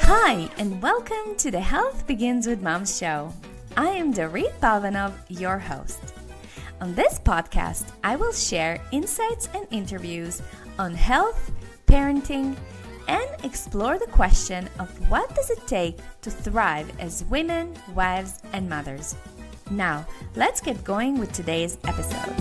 Hi, and welcome to the Health Begins with Mom show. I am Dorit Palvanov, your host. On this podcast, I will share insights and interviews on health, parenting, and explore the question of what does it take to thrive as women, wives, and mothers. Now, let's get going with today's episode.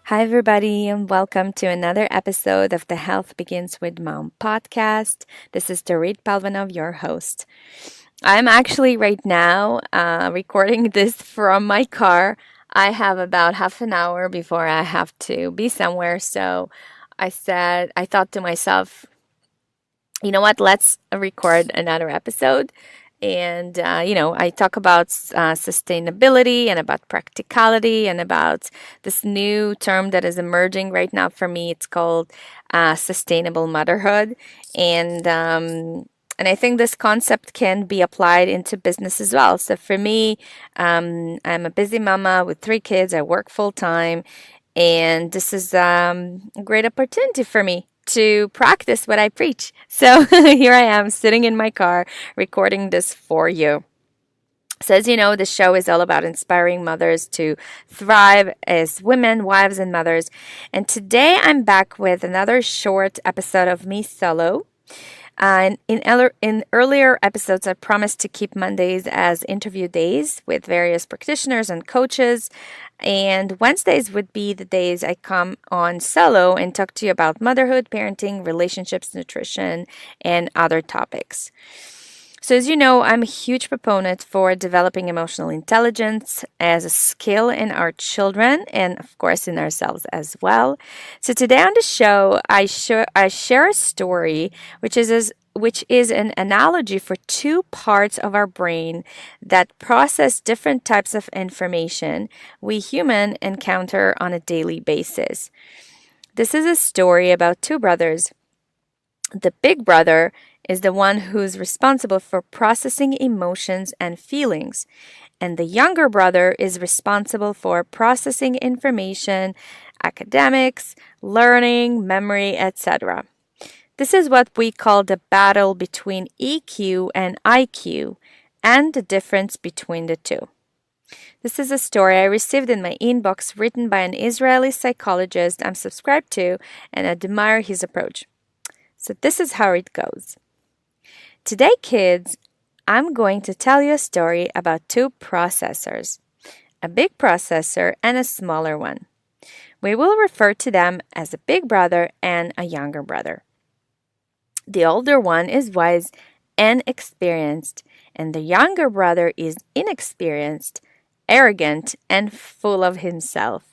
Hi, everybody, and welcome to another episode of the Health Begins with Mom podcast. This is Dorit Palvanov, your host. I'm actually right now recording this from my car. I have about half an hour before I have to be somewhere. So I thought to myself, you know what, let's record another episode. And, I talk about sustainability and about practicality and about this new term that is emerging right now for me. It's called sustainable motherhood. And I think this concept can be applied into business as well. So for me, I'm a busy mama with 3 kids. I work full time. And this is a great opportunity for me to practice what I preach. So here I am sitting in my car recording this for you. So as you know, the show is all about inspiring mothers to thrive as women, wives, and mothers. And today I'm back with another short episode of me solo. In earlier episodes, I promised to keep Mondays as interview days with various practitioners and coaches. And Wednesdays would be the days I come on solo and talk to you about motherhood, parenting, relationships, nutrition, and other topics. So as you know, I'm a huge proponent for developing emotional intelligence as a skill in our children and, of course, in ourselves as well. So today on the show, I share a story which is an analogy for 2 parts of our brain that process different types of information we humans encounter on a daily basis. This is a story about 2 brothers. The big brother is the one who's responsible for processing emotions and feelings, and the younger brother is responsible for processing information, academics, learning, memory, etc. This is what we call the battle between EQ and IQ and the difference between the 2. This is a story I received in my inbox written by an Israeli psychologist I'm subscribed to, and I admire his approach. So this is how it goes. Today, kids, I'm going to tell you a story about 2 processors, a big processor and a smaller one. We will refer to them as a big brother and a younger brother. The older one is wise and experienced, and the younger brother is inexperienced, arrogant, and full of himself.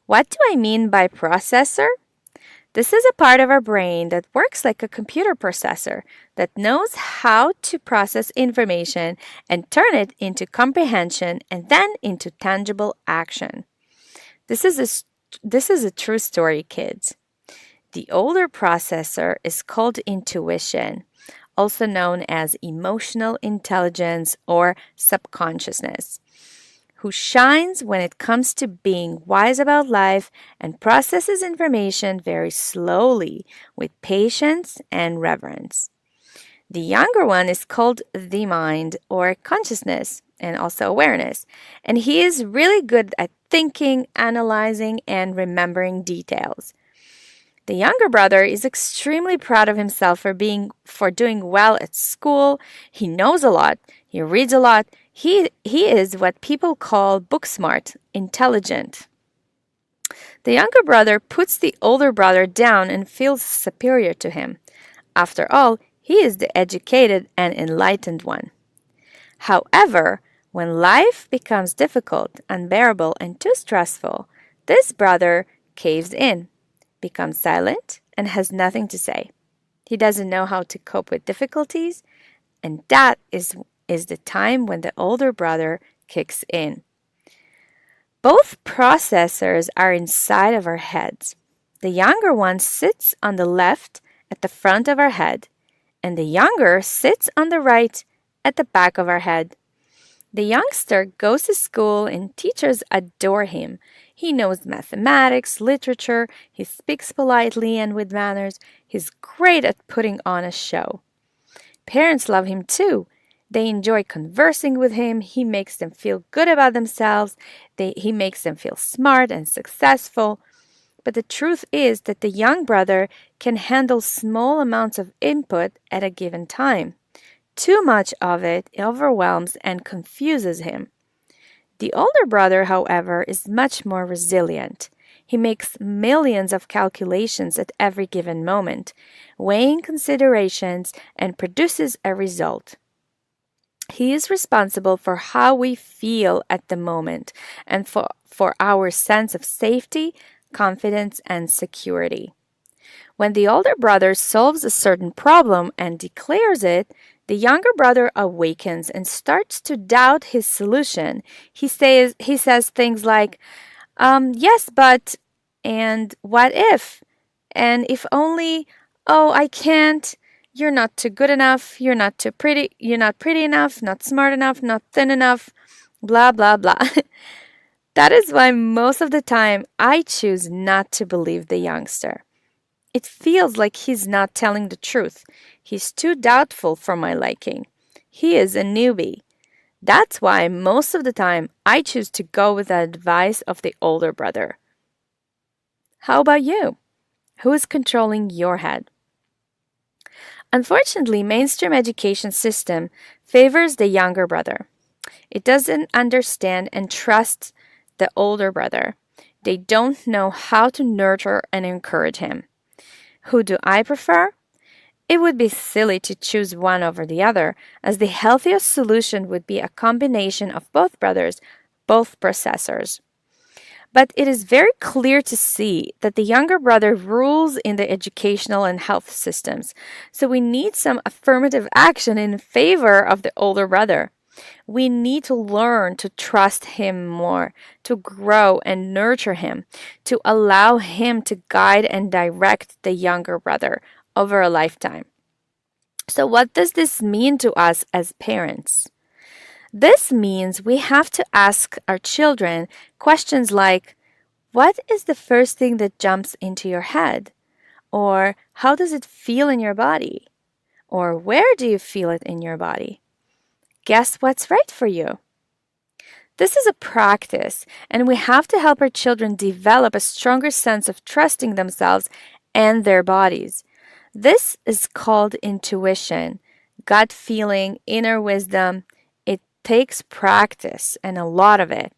What do I mean by processor? This is a part of our brain that works like a computer processor that knows how to process information and turn it into comprehension and then into tangible action. This is a true story, kids. The older processor is called intuition, also known as emotional intelligence or subconsciousness, who shines when it comes to being wise about life and processes information very slowly with patience and reverence. The younger one is called the mind or consciousness and also awareness, and he is really good at thinking, analyzing, and remembering details. The younger brother is extremely proud of himself for doing well at school. He knows a lot. He reads a lot. He is what people call book smart, intelligent. The younger brother puts the older brother down and feels superior to him. After all, he is the educated and enlightened one. However, when life becomes difficult, unbearable, and too stressful, this brother caves in, becomes silent, and has nothing to say. He doesn't know how to cope with difficulties, and that is the time when the older brother kicks in. Both processors are inside of our heads. The younger one sits on the left at the front of our head, and the younger sits on the right at the back of our head. The youngster goes to school and teachers adore him. He knows mathematics, literature, he speaks politely and with manners. He's great at putting on a show. Parents love him too. They enjoy conversing with him. He makes them feel good about themselves. He makes them feel smart and successful. But the truth is that the young brother can handle small amounts of input at a given time. Too much of it overwhelms and confuses him. The older brother, however, is much more resilient. He makes millions of calculations at every given moment, weighing considerations, and produces a result. He is responsible for how we feel at the moment and for our sense of safety, confidence, and security. When the older brother solves a certain problem and declares it, the younger brother awakens and starts to doubt his solution. He says things like, yes, but, and what if? And if only, oh, I can't. You're not too good enough. You're not too pretty. You're not pretty enough, not smart enough, not thin enough, blah, blah, blah. That is why most of the time I choose not to believe the youngster. It feels like he's not telling the truth. He's too doubtful for my liking. He is a newbie. That's why most of the time I choose to go with the advice of the older brother. How about you? Who is controlling your head? Unfortunately, mainstream education system favors the younger brother. It doesn't understand and trust the older brother. They don't know how to nurture and encourage him. Who do I prefer? It would be silly to choose one over the other, as the healthiest solution would be a combination of both brothers, both processors. But it is very clear to see that the younger brother rules in the educational and health systems, so we need some affirmative action in favor of the older brother. We need to learn to trust him more, to grow and nurture him, to allow him to guide and direct the younger brother over a lifetime. So, what does this mean to us as parents? This means we have to ask our children questions like, what is the first thing that jumps into your head? Or how does it feel in your body? Or where do you feel it in your body? Guess what's right for you? This is a practice, and we have to help our children develop a stronger sense of trusting themselves and their bodies. This is called intuition, gut feeling, inner wisdom. It takes practice and a lot of it.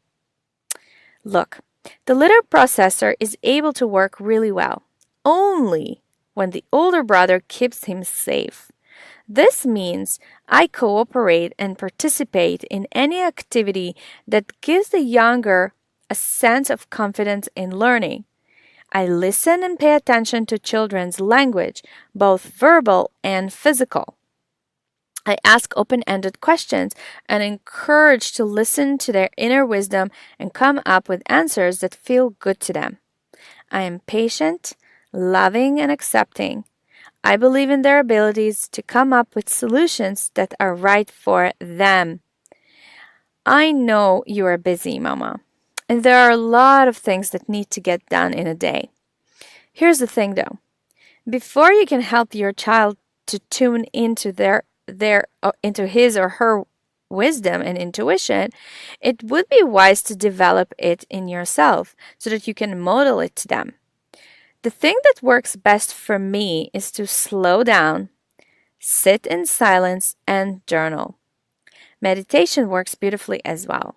Look, the little processor is able to work really well only when the older brother keeps him safe. This means I cooperate and participate in any activity that gives the younger a sense of confidence in learning. I listen and pay attention to children's language, both verbal and physical. I ask open-ended questions and encourage to listen to their inner wisdom and come up with answers that feel good to them. I am patient, loving, and accepting. I believe in their abilities to come up with solutions that are right for them. I know you are busy, Mama, and there are a lot of things that need to get done in a day. Here's the thing though. Before you can help your child to tune into into his or her wisdom and intuition, it would be wise to develop it in yourself so that you can model it to them. The thing that works best for me is to slow down, sit in silence, and journal. Meditation works beautifully as well.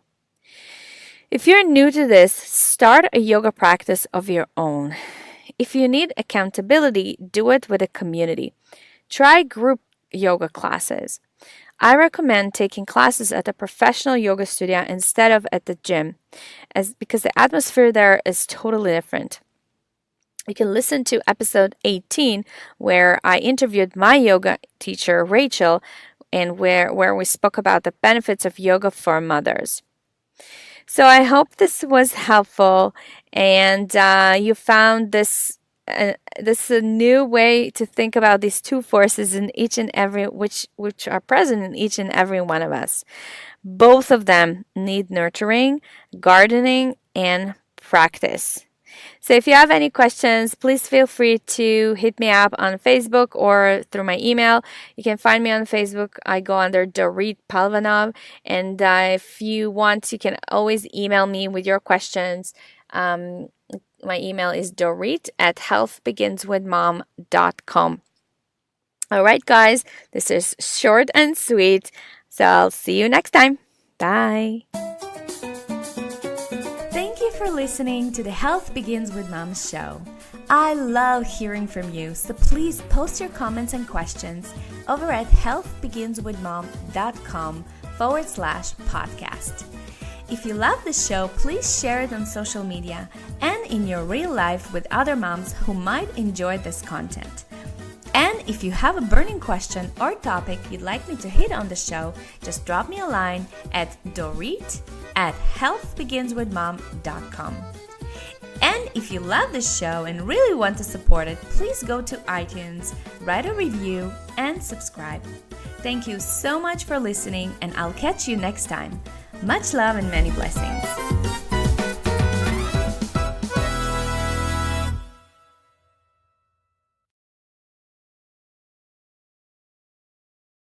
If you're new to this, start a yoga practice of your own. If you need accountability, do it with a community. Try group yoga classes. I recommend taking classes at a professional yoga studio instead of at the gym, because the atmosphere there is totally different. You can listen to episode 18 where I interviewed my yoga teacher, Rachel, and where we spoke about the benefits of yoga for mothers. So I hope this was helpful and you found this this is a new way to think about these two forces in each and every which are present in each and every one of us. Both of them need nurturing, gardening, and practice. So if you have any questions, please feel free to hit me up on Facebook or through my email. You can find me on Facebook. I go under Dorit Palvanov. And if you want, you can always email me with your questions. My email is dorit@healthbeginswithmom.com. All right, guys, this is short and sweet. So I'll see you next time. Bye. Thank you for listening to the Health Begins with Mom show. I love hearing from you, so please post your comments and questions over at healthbeginswithmom.com/podcast. If you love the show, please share it on social media and in your real life with other moms who might enjoy this content. And if you have a burning question or topic you'd like me to hit on the show, just drop me a line at dorit@healthbeginswithmom.com. And if you love this show and really want to support it, please go to iTunes, write a review, and subscribe. Thank you so much for listening, and I'll catch you next time. Much love and many blessings.